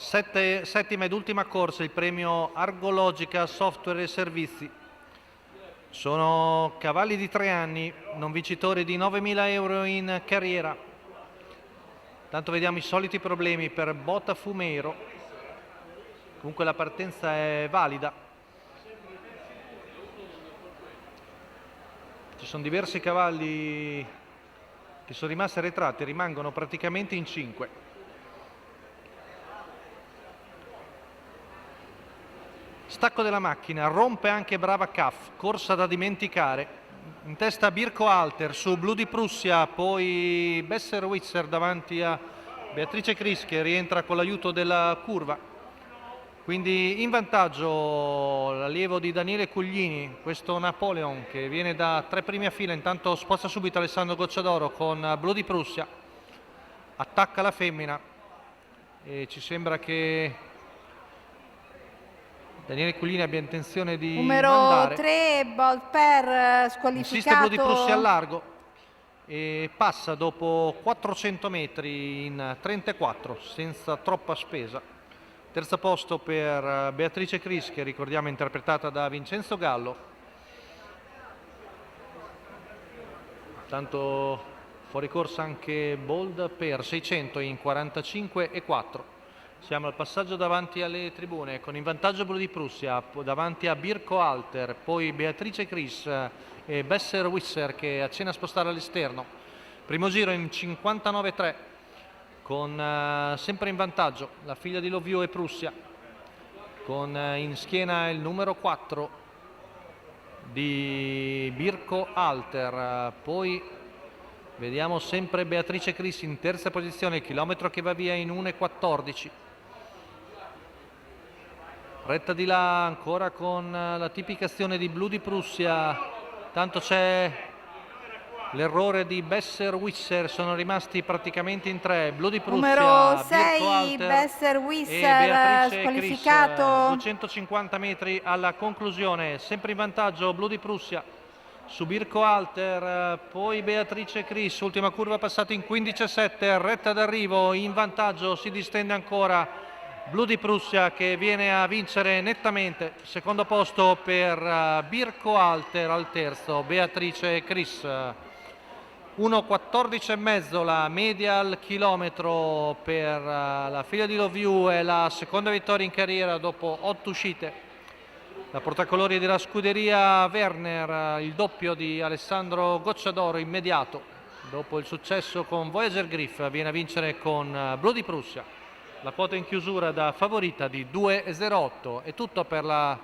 Settima ed ultima corsa, il premio Argologica Software e Servizi. Sono cavalli di 3 anni, non vincitori di 9.000 euro in carriera. Tanto vediamo i soliti problemi per Botafumeiro. Comunque la partenza è valida. Ci sono diversi cavalli che sono rimasti arretrati, rimangono praticamente in 5. Stacco della macchina, rompe anche Brava Caff, corsa da dimenticare. In testa Birko Alter, su Blu di Prussia, poi Besser Witzer davanti a Beatrice Cris che rientra con l'aiuto della curva. Quindi in vantaggio l'allievo di Daniele Cuglini, questo Napoleon che viene da 3 primi a fila. Intanto sposta subito Alessandro Gocciadoro con Blu di Prussia, attacca la femmina e ci sembra che Daniele Cuglini abbia intenzione di numero 3, Volper, squalificato. Insiste Blu di Prussia al largo e passa dopo 400 metri in 34 senza troppa spesa. Terzo posto per Beatrice Cris, che ricordiamo è interpretata da Vincenzo Gallo. Tanto fuori corsa anche Bold per 600 in 45,4. Siamo al passaggio davanti alle tribune con in vantaggio Blu di Prussia, davanti a Birko Alter, poi Beatrice Cris e Besser Wisser che accenna a spostare all'esterno. Primo giro in 59,3 con sempre in vantaggio la figlia di Lovio e Prussia, con in schiena il numero 4 di Birko Alter. Poi vediamo sempre Beatrice Cris in terza posizione, il chilometro che va via in 1,14. Retta di là ancora con la tipica azione di Blu di Prussia, tanto c'è l'errore di Besser Wisser, sono rimasti praticamente in 3. Blu di Prussia, numero 6 Besser Wisser, squalificato. 250 metri alla conclusione, sempre in vantaggio Blu di Prussia su Birko Alter, poi Beatrice Cris, ultima curva passata in 15,7, retta d'arrivo, in vantaggio si distende ancora Blu di Prussia che viene a vincere nettamente. Secondo posto per Birko Alter, al terzo Beatrice Cris. 1,14,5 la media al chilometro per la figlia di Loviu, è la seconda vittoria in carriera dopo 8 uscite. La portacolori della scuderia Werner, il doppio di Alessandro Gocciadoro immediato. Dopo il successo con Voyager Griff viene a vincere con Blu di Prussia. La quota in chiusura da favorita di 2,08. È tutto per la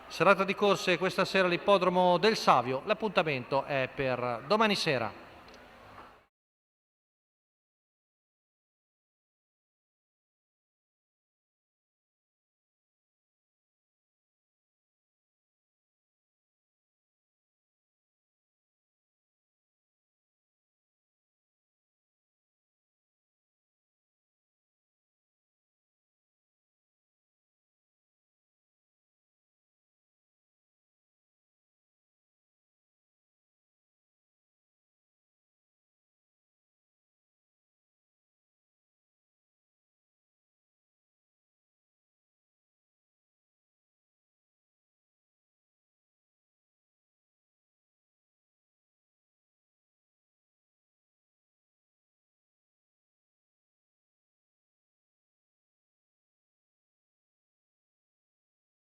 serata di corse questa sera all'ippodromo del Savio. L'appuntamento è per domani sera.